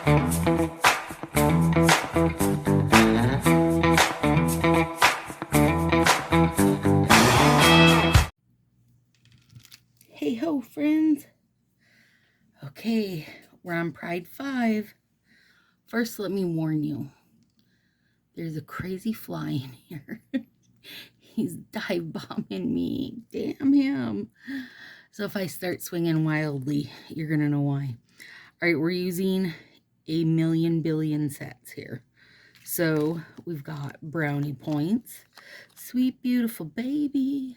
Hey ho, friends. Okay, we're on Pride 5. First, let me warn you. There's a crazy fly in here. He's dive bombing me. Damn him. So if I start swinging wildly, you're going to know why. All right, we're using a million billion sets here. So we've got brownie points, sweet beautiful baby,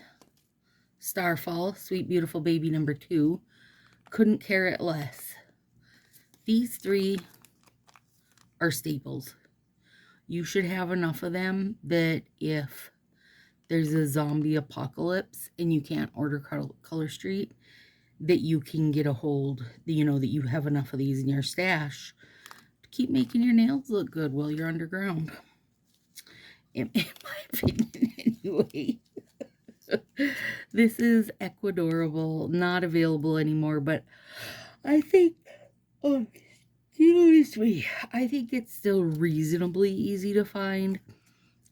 starfall, sweet beautiful baby number 2, couldn't care it less. These 3 are staples. You should have enough of them that if there's a zombie apocalypse and you can't order Color Street, that you can get a hold, that you have enough of these in your stash to keep making your nails look good while you're underground. In my opinion, anyway. This is Ecuadorable, not available anymore, but I think, excuse me, I think it's still reasonably easy to find.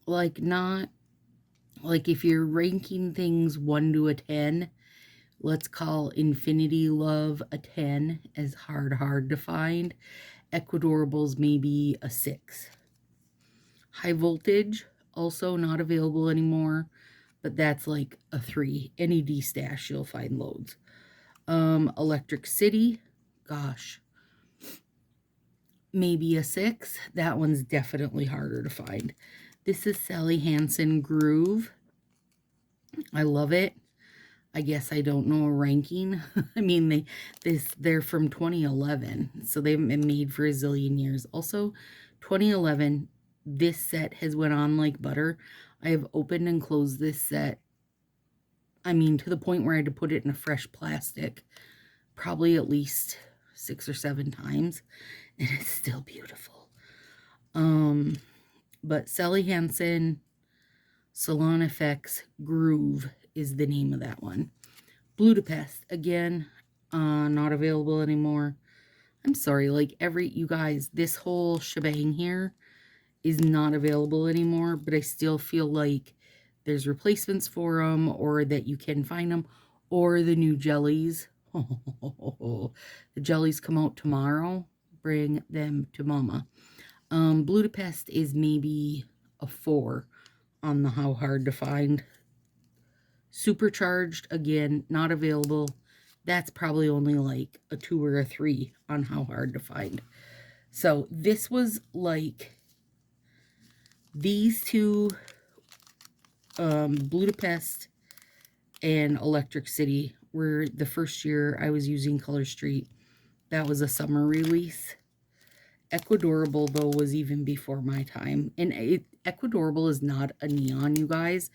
Like, not, like if you're ranking things 1 to a 10, let's call Infinity Love a 10 as hard to find. Ecuadorables maybe a 6. High Voltage, also not available anymore, but that's like a 3. Any D stash, you'll find loads. Electric City, gosh, maybe a 6. That one's definitely harder to find. This is Sally Hansen Groove. I love it. I guess I don't know a ranking. I mean, they're from 2011, so they haven't been made for a zillion years. Also, 2011, this set has went on like butter. I have opened and closed this set, I mean, to the point where I had to put it in a fresh plastic probably at least 6 or 7 times, and it's still beautiful. But Sally Hansen Salon Effects Groove is the name of that one. Budapest, again, not available anymore. I'm sorry, like you guys, this whole shebang here is not available anymore, but I still feel like there's replacements for them, or that you can find them, or the new jellies. The jellies come out tomorrow. Bring them to mama. Budapest is maybe a 4 on the how hard to find. Supercharged, again, not available. That's probably only like a 2 or a 3 on how hard to find. So this was like these 2, Budapest and Electric City, were the first year I was using Color Street. That was a summer release. Ecuadorable, though, was even before my time. And Ecuadorable is not a neon, you guys,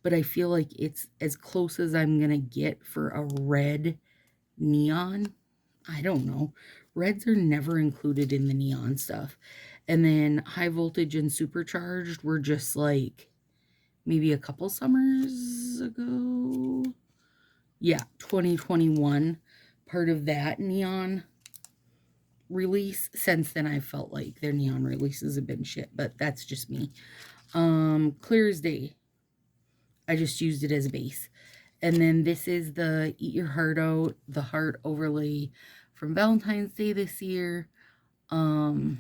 but I feel like it's as close as I'm going to get for a red neon. I don't know. Reds are never included in the neon stuff. And then High Voltage and Supercharged were just like maybe a couple summers ago. Yeah, 2021. Part of that neon release. Since then, I felt like their neon releases have been shit, but that's just me. Clear as day. I just used it as a base. And then this is the Eat Your Heart Out, the heart overlay from Valentine's Day this year. Honestly,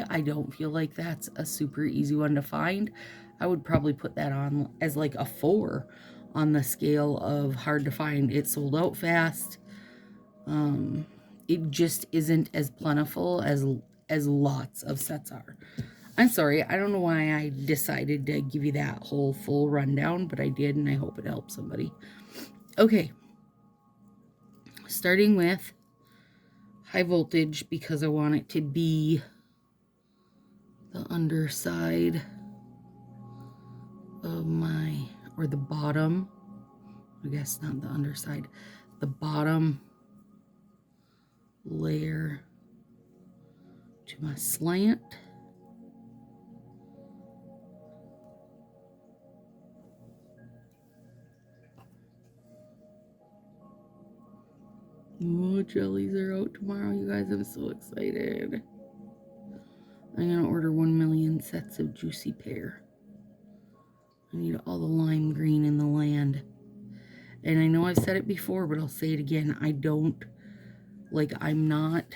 I don't feel like that's a super easy one to find. I would probably put that on as like a 4 on the scale of hard to find. It sold out fast. It just isn't as plentiful as lots of sets are. I'm sorry, I don't know why I decided to give you that whole full rundown, but I did, and I hope it helps somebody. Okay, starting with High Voltage, because I want it to be the underside of or the bottom, I guess not the underside, the bottom layer to my slant. Oh Oh, jellies are out tomorrow, you guys. I'm so excited. I'm going to order 1 million sets of juicy pear. I need all the lime green in the land. And I know I've said it before, but I'll say it again. I don't, like, I'm not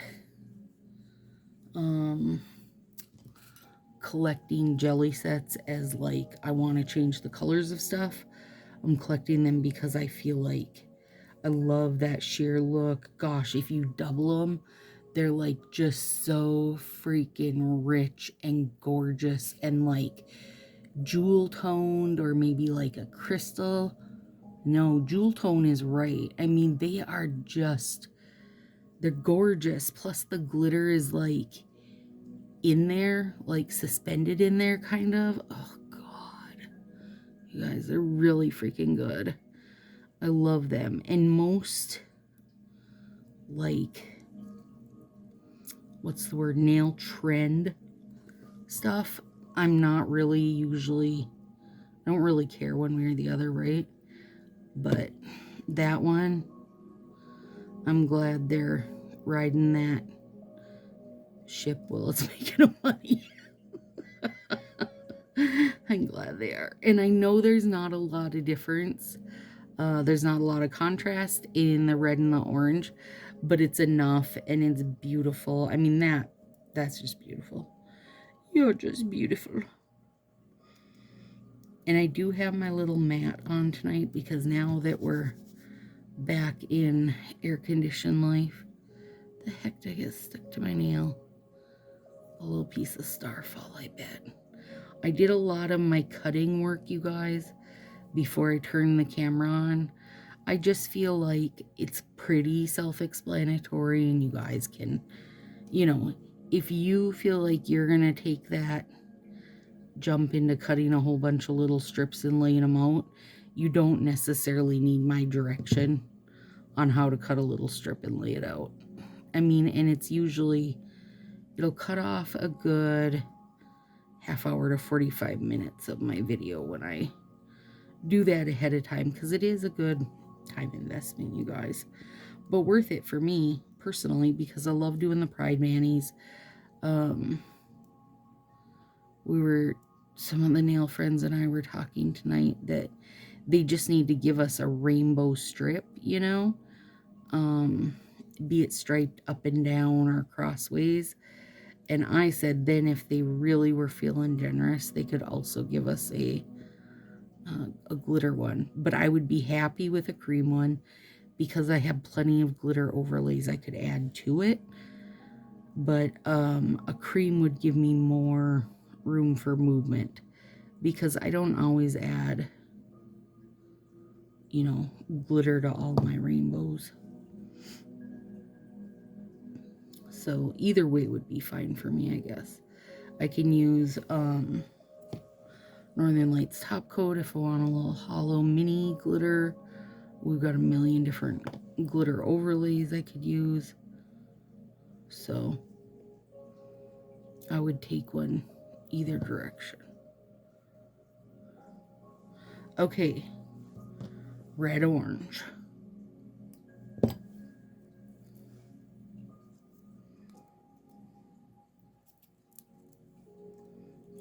collecting jelly sets as, like, I want to change the colors of stuff. I'm collecting them because I feel like I love that sheer look. Gosh, if you double them, they're, like, just so freaking rich and gorgeous and, like, jewel toned, or maybe like a crystal. No, jewel tone is right. I mean, they are just, they're gorgeous. Plus the glitter is like in there, like suspended in there kind of. Oh God, you guys, they're really freaking good. I love them. And most, like, what's the word, nail trend stuff, I'm not really usually, I don't really care one way or the other, right? But that one, I'm glad they're riding that ship while it's making them money. I'm glad they are. And I know there's not a lot of difference. There's not a lot of contrast in the red and the orange, but it's enough and it's beautiful. I mean, that's just beautiful. You're just beautiful. And I do have my little mat on tonight because now that we're back in air-conditioned life, the heck did I get stuck to my nail? A little piece of starfall, I bet. I did a lot of my cutting work, you guys, before I turned the camera on. I just feel like it's pretty self-explanatory, and you guys can, you know, if you feel like you're going to take that jump into cutting a whole bunch of little strips and laying them out, you don't necessarily need my direction on how to cut a little strip and lay it out. I mean, and it's usually, it'll cut off a good half hour to 45 minutes of my video when I do that ahead of time, because it is a good time investment, you guys, but worth it for me personally because I love doing the Pride Manis. Some of the nail friends and I were talking tonight that they just need to give us a rainbow strip, you know, be it striped up and down or crossways. And I said then if they really were feeling generous, they could also give us a glitter one. But I would be happy with a cream one because I have plenty of glitter overlays I could add to it. But a cream would give me more room for movement because I don't always add, you know, glitter to all my rainbows. So either way would be fine for me, I guess. I can use Northern Lights top coat if I want a little hollow mini glitter. We've got a million different glitter overlays I could use. So I would take one either direction. Okay, red orange.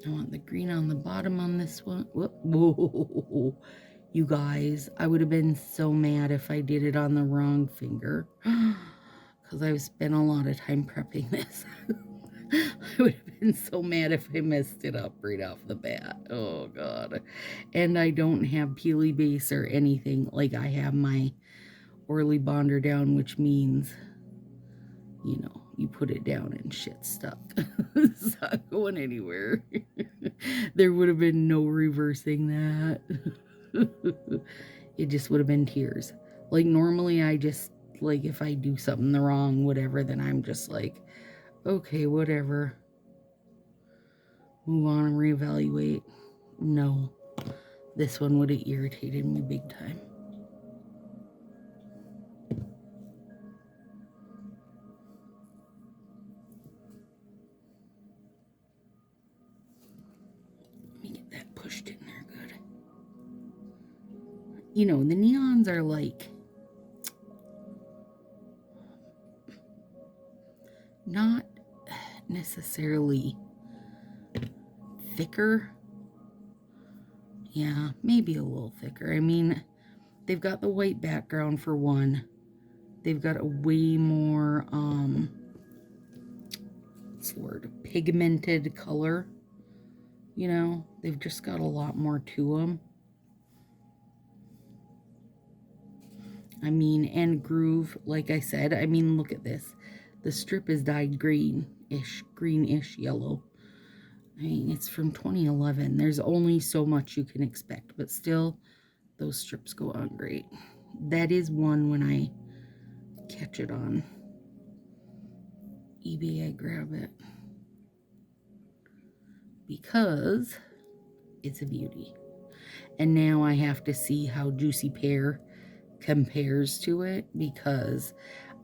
I want the green on the bottom on this one. Whoa. You guys, I would have been so mad if I did it on the wrong finger. Because I've spent a lot of time prepping this. I would have been so mad if I messed it up right off the bat. Oh, God. And I don't have peely base or anything. Like, I have my Orly bonder down, which means, you know, you put it down and shit's stuck. It's not going anywhere. There would have been no reversing that. It just would have been tears. Like, normally I just, like, if I do something the wrong, whatever, then I'm just like, okay, whatever. Move on and reevaluate. No. This one would have irritated me big time. Let me get that pushed in there good. You know, the neons are like, not necessarily thicker. Yeah, maybe a little thicker. I mean, they've got the white background for one. They've got a way more, what's the word, pigmented color. You know, they've just got a lot more to them. I mean, and groove, like I said, I mean, look at this. The strip is dyed greenish yellow. I mean, it's from 2011. There's only so much you can expect, but still, those strips go on great. That is one when I catch it on eBay, I grab it. Because it's a beauty. And now I have to see how Juicy Pear compares to it, because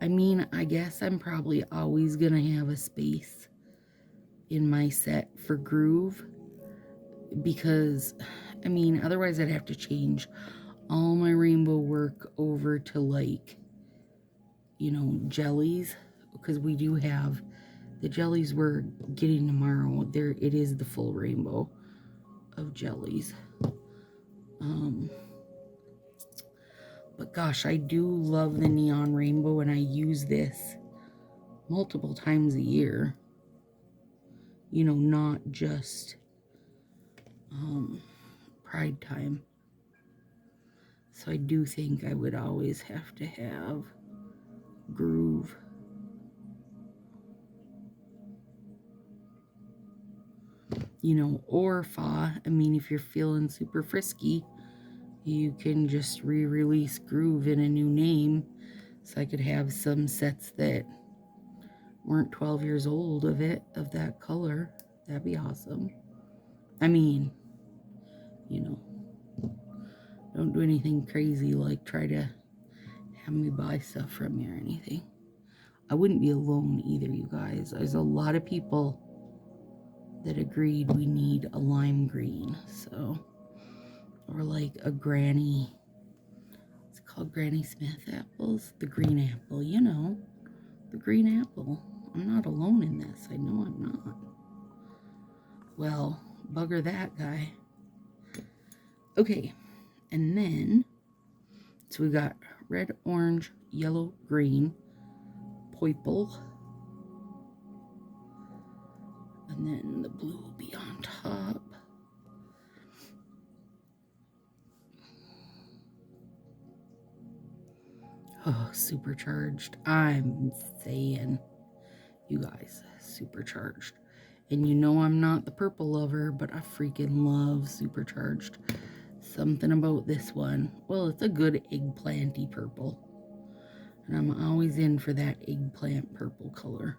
I mean, I guess I'm probably always gonna have a space in my set for groove, because I mean, otherwise I'd have to change all my rainbow work over to, like, you know, jellies, because we do have the jellies we're getting tomorrow. There it is, the full rainbow of jellies. But gosh, I do love the neon rainbow, and I use this multiple times a year. You know, not just Pride time. So I do think I would always have to have groove. You know, or fa. I mean, if you're feeling super frisky, you can just re-release groove in a new name. So I could have some sets that weren't 12 years old of that color. That'd be awesome. I mean, you know, don't do anything crazy like try to have me buy stuff from you or anything. I wouldn't be alone either, you guys. There's a lot of people that agreed we need a lime green, so, or like a granny, it's called Granny Smith apples, the green apple, you know, the green apple. I'm not alone in this. I know I'm not. Well, bugger that guy. Okay, and then, so we got red, orange, yellow, green, purple, and then the blue will be on top. Oh, supercharged. I'm saying, you guys, supercharged. And you know I'm not the purple lover, but I freaking love supercharged. Something about this one. Well, it's a good eggplanty purple. And I'm always in for that eggplant purple color.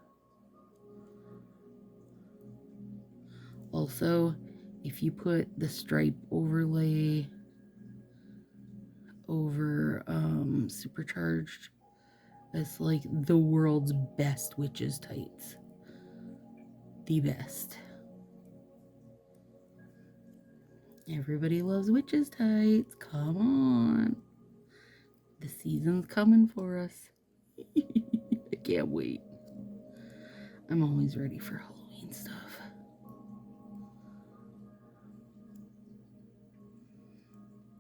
Also, if you put the stripe overlay over supercharged, it's like the world's best witch's tights. The best. Everybody loves witch's tights. Come on. The season's coming for us. I can't wait. I'm always ready for Halloween stuff.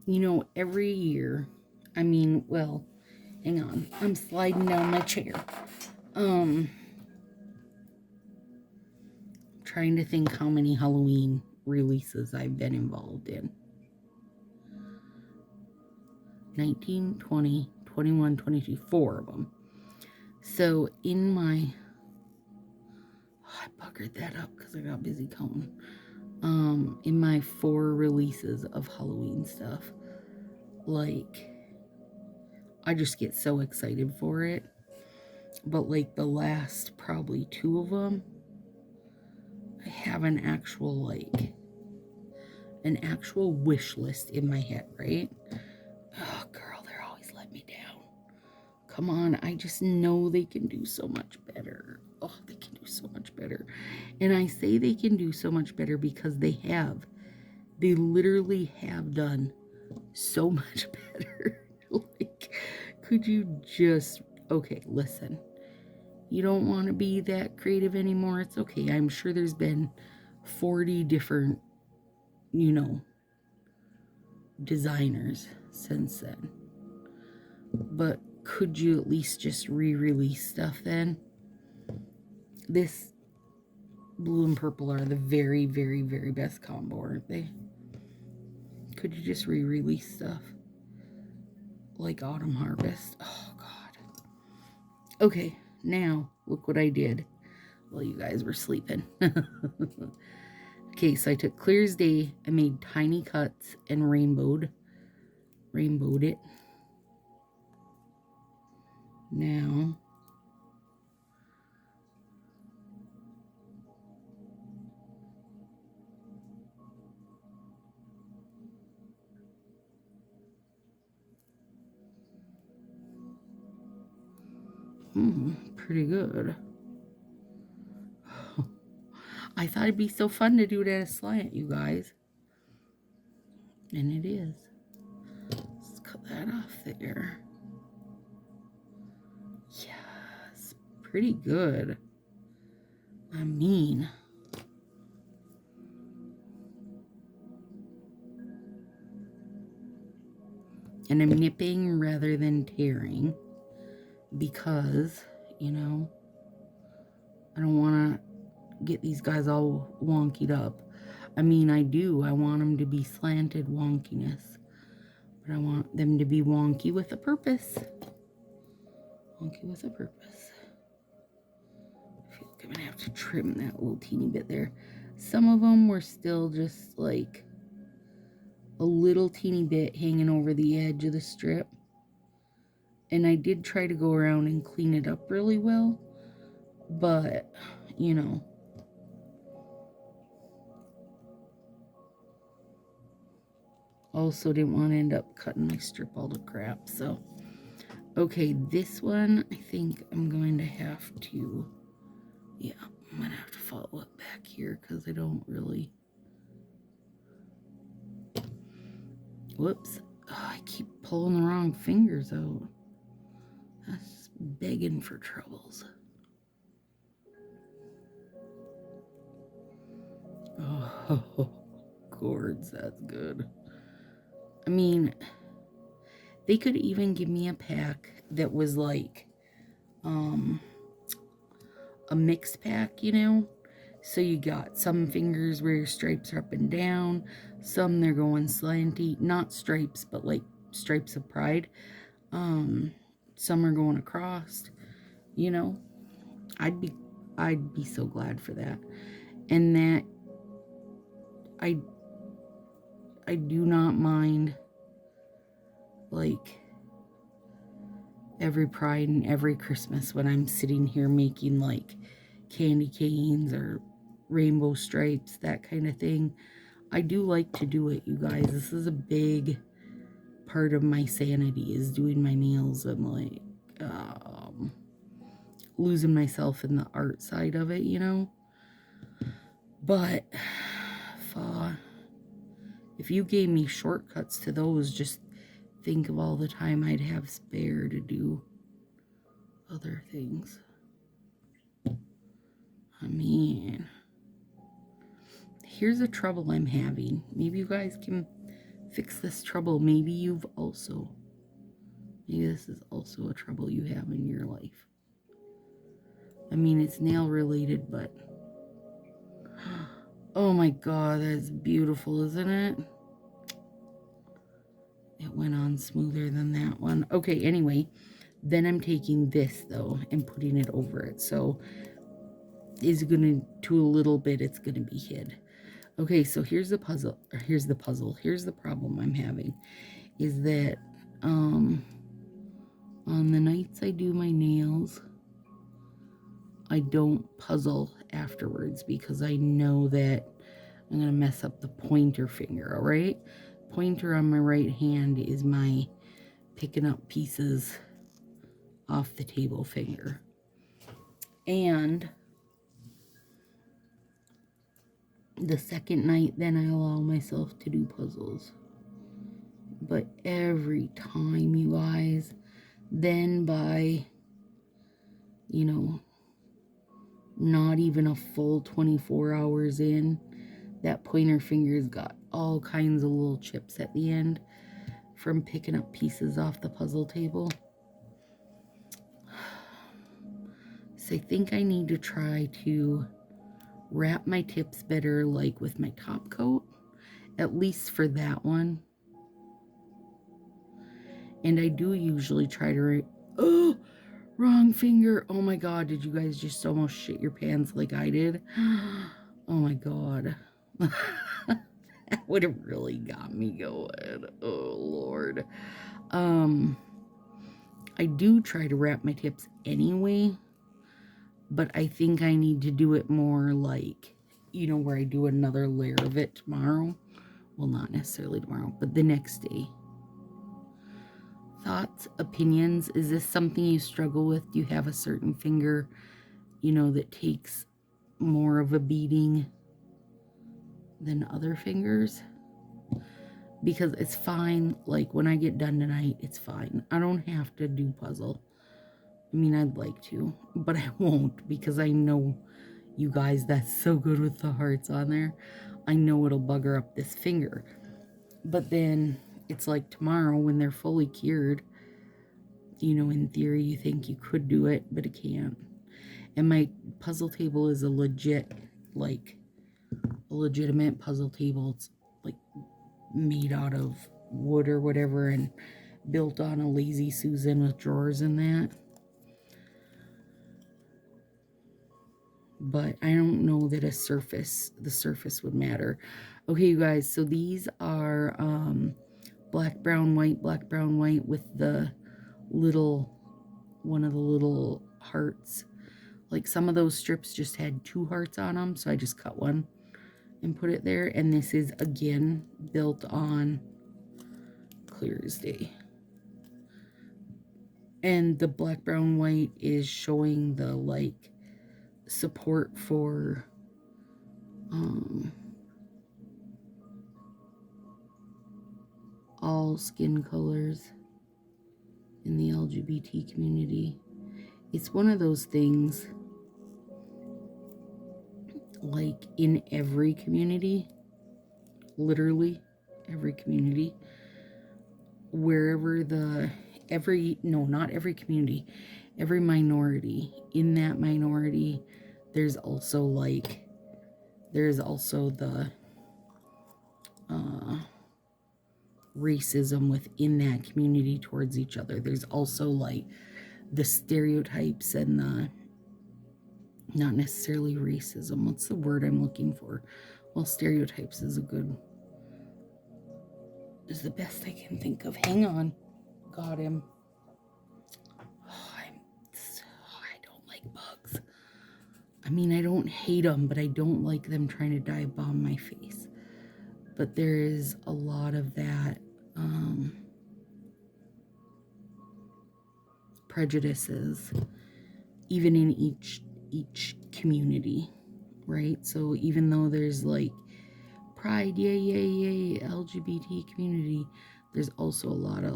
You know, every year, I mean, well, hang on. I'm sliding down my chair. Trying to think how many Halloween releases I've been involved in. 19, 20, 21, 22, 4 of them. So in my, I buggered that up because I got busy counting. In my 4 releases of Halloween stuff, like, I just get so excited for it. But like the last probably 2 of them, I have an actual wish list in my head, right? Oh, girl, they're always letting me down. Come on, I just know they can do so much better. Oh, they can do so much better. And I say they can do so much better because they have. They literally have done so much better. Like, could you just... Okay, listen. you don't want to be that creative anymore, it's okay. I'm sure there's been 40 different, you know, designers since then. But could you at least just re-release stuff then? This blue and purple are the very, very, very best combo, aren't they? Could you just re-release stuff? Like Autumn Harvest. Oh, God. Okay, now, look what I did while you guys were sleeping. Okay, so I took clear as day, I made tiny cuts and rainbowed it. Now, pretty good. I thought it'd be so fun to do it at a slant, you guys. And it is. Let's cut that off there. Yes, pretty good. I mean, and I'm nipping rather than tearing because, you know, I don't want to get these guys all wonkied up. I mean, I do. I want them to be slanted wonkiness, but I want them to be wonky with a purpose. Wonky with a purpose. I feel like I'm gonna have to trim that little teeny bit there. Some of them were still just like a little teeny bit hanging over the edge of the strip. And I did try to go around and clean it up really well, but, you know, also didn't want to end up cutting my strip all to crap. So, okay, this one, I think I'm going to have to, yeah, I'm going to have to follow it back here because I don't really, whoops, oh, I keep pulling the wrong fingers out. That's begging for troubles. Oh, gourds, that's good. I mean, they could even give me a pack that was like a mixed pack, you know? So you got some fingers where your stripes are up and down, some they're going slanty, not stripes, but like stripes of pride. Some are going across, you know? I'd be so glad for that. And that I do not mind like every pride and every Christmas when I'm sitting here making like candy canes or rainbow stripes, that kind of thing. I do like to do it, you guys. This is a big part of my sanity, is doing my nails and like losing myself in the art side of it, you know. But if you gave me shortcuts to those, just think of all the time I'd have spare to do other things. I mean, here's a trouble I'm having. Maybe you guys can fix this trouble. Maybe this is also a trouble you have in your life. I mean, it's nail related, but oh my God, that's beautiful, isn't it? It went on smoother than that one. Okay, anyway, then I'm taking this though and putting it over it. So is gonna, to a little bit, it's gonna be hid. Okay, so here's the puzzle. Here's the problem I'm having is that on the nights I do my nails, I don't puzzle afterwards because I know that I'm gonna mess up the pointer finger. All right, pointer on my right hand is my picking up pieces off the table finger. And the second night, then I allow myself to do puzzles. But every time, you guys, then by, you know, not even a full 24 hours in, that pointer finger's got all kinds of little chips at the end from picking up pieces off the puzzle table. So I think I need to try to wrap my tips better, like with my top coat, at least for that one. And I do usually try to oh, wrong finger. Oh my god, did you guys just almost shit your pants like I did? Oh my god. That would have really got me going. Oh Lord. I do try to wrap my tips anyway, but I think I need to do it more like, you know, where I do another layer of it tomorrow. Well, not necessarily tomorrow, but the next day. Thoughts, opinions? Is this something you struggle with? Do you have a certain finger, you know, that takes more of a beating than other fingers? Because it's fine. Like when I get done tonight, it's fine. I don't have to do puzzle. I mean, I'd like to, but I won't because I know you guys that's so good with the hearts on there. I know it'll bugger up this finger. But then it's like tomorrow when they're fully cured, you know, in theory you think you could do it, but it can't. And my puzzle table is a legit, like, a legitimate puzzle table. It's like made out of wood or whatever and built on a Lazy Susan with drawers in that. But I don't know that the surface would matter. Okay, you guys, so these are black, brown, white with the little, one of the little hearts. Like some of those strips just had 2 hearts on them, so I just cut one and put it there. And this is, again, built on clear as day. And the black, brown, white is showing the, like, support for all skin colors in the LGBT community. It's one of those things, like in every community, literally every community, wherever not every community, every minority, in that minority, there's also the racism within that community towards each other. There's also like the stereotypes and the, not necessarily racism. What's the word I'm looking for? Well, stereotypes is the best I can think of. Hang on. Got him. Oh, I don't like bugs. I mean, I don't hate them, but I don't like them trying to dive bomb my face. But there is a lot of that prejudices, even in each community, right? So even though there's like pride, yay, yay, yay, LGBT community, there's also a lot of,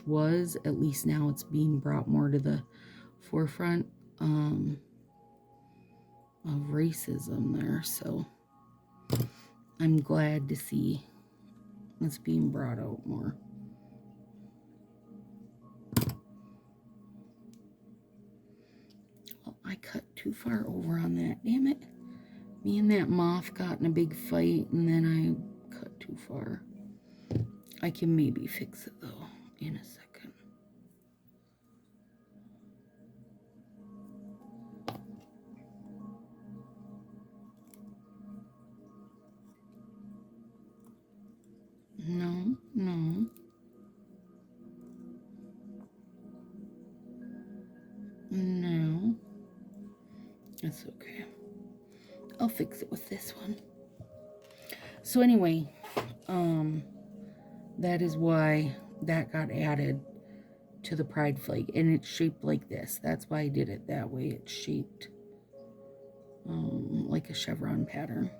was, at least now it's being brought more to the forefront, of racism there. So I'm glad to see it's being brought out more. Oh, I cut too far over on that, damn it. Me and that moth got in a big fight and then I cut too far. I can maybe fix it though in a second. No. That's okay. I'll fix it with this one. So anyway, that is why that got added to the pride flag, and it's shaped like this. That's why I did it that way. It's shaped like a chevron pattern.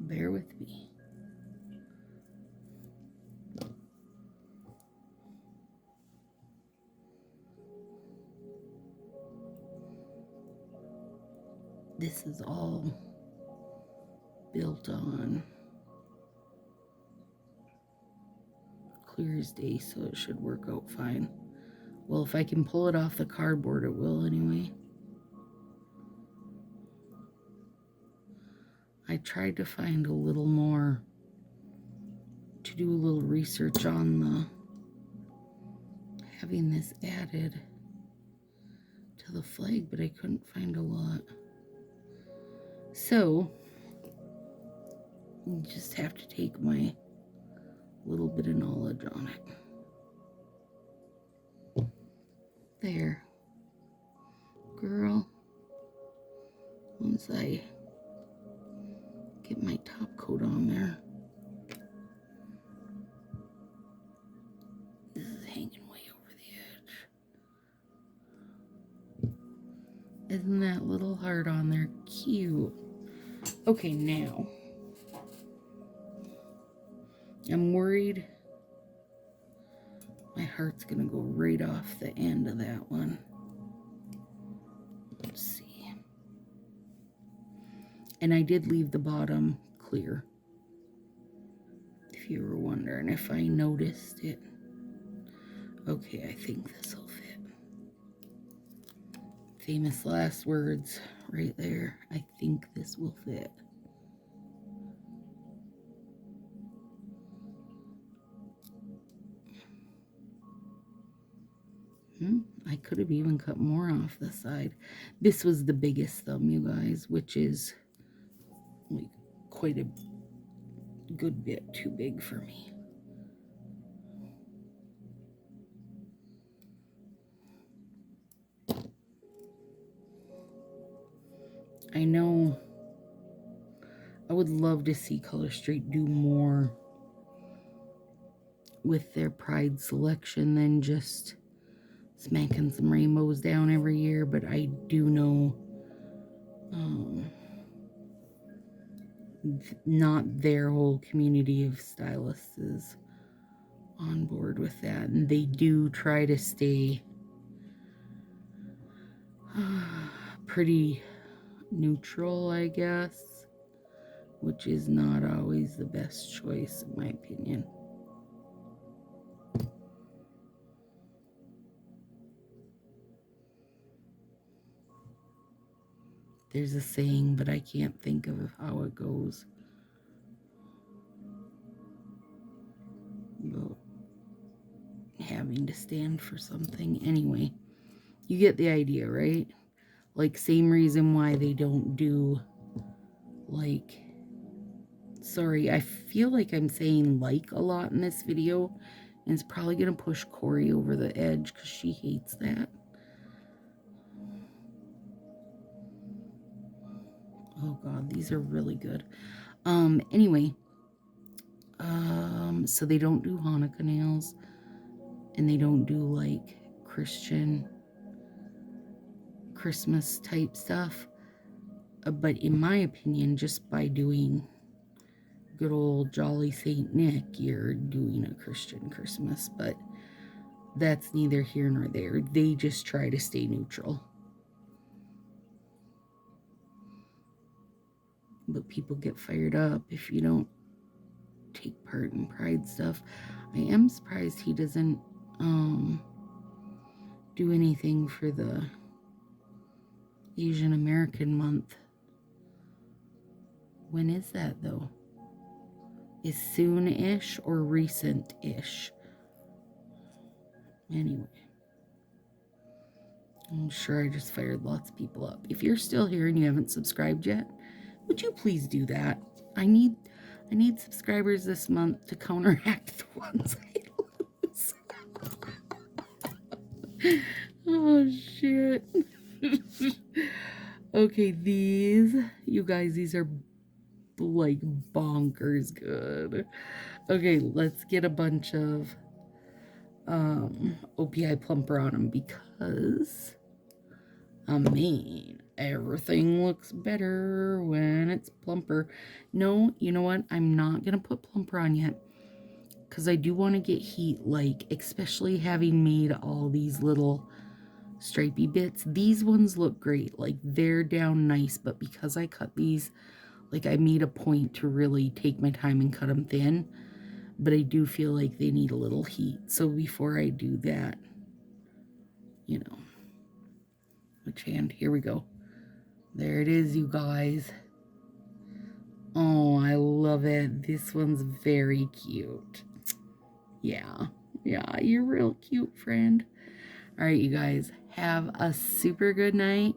Bear with me. this is all built on clear as day, so it should work out fine. Well, if I can pull it off the cardboard, it will anyway. I tried to find a little more, to do a little research on the having this added to the flag, but I couldn't find a lot. So, you just have to take my little bit of knowledge on it. There. Girl. Once I get my top coat on there. This is hanging way over the edge. Isn't that little heart on there cute? Okay, now. I'm worried my heart's gonna go right off the end of that one. Let's see. And I did leave the bottom clear, if you were wondering if I noticed it. Okay, I think this will fit. Famous last words right there. I think this will fit. I could have even cut more off the side. This was the biggest thumb, you guys, which is like quite a good bit too big for me. I know I would love to see Color Street do more with their Pride selection than just smacking some rainbows down every year, but I do know not their whole community of stylists is on board with that, and they do try to stay pretty neutral, I guess, which is not always the best choice in my opinion. There's a saying, but I can't think of how it goes. About having to stand for something. Anyway, you get the idea, right? Like, same reason why they don't do, like, sorry, I feel like I'm saying like a lot in this video, and it's probably going to push Corey over the edge because she hates that. Oh God, these are really good. Anyway, so they don't do Hanukkah nails, and they don't do like Christian Christmas type stuff. But in my opinion, just by doing good old Jolly Saint Nick, you're doing a Christian Christmas, but that's neither here nor there. They just try to stay neutral. But people get fired up if you don't take part in Pride stuff. I am surprised he doesn't do anything for the Asian American month. When is that though? Is soon-ish or recent-ish? Anyway, I'm sure I just fired lots of people up. If you're still here and you haven't subscribed yet, would you please do that? I need subscribers this month to counteract the ones I lose. Oh shit. Okay, these, you guys, these are like bonkers good. Okay, let's get a bunch of OPI plumper on them because, I mean, everything looks better when it's plumper. No, you know what? I'm not gonna put plumper on yet because I do want to get heat, like, especially having made all these little stripey bits. These ones look great. Like, they're down nice, but because I cut these, like, I made a point to really take my time and cut them thin. But I do feel like they need a little heat. So before I do that, you know, which hand? Here we go. There it is, you guys. Oh, I love it. This one's very cute. Yeah, you're real cute, friend. All right, you guys, have a super good night.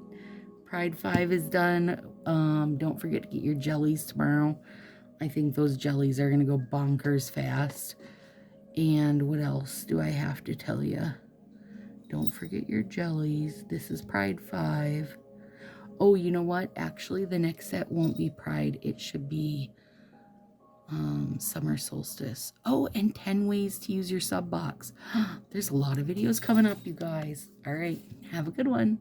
Pride 5 is done. Don't forget to get your jellies tomorrow. I think those jellies are going to go bonkers fast. And what else do I have to tell you? Don't forget your jellies. This is Pride 5. Oh, you know what? Actually, the next set won't be Pride. It should be Summer Solstice. Oh, and 10 ways to use your sub box. There's a lot of videos coming up, you guys. All right, have a good one.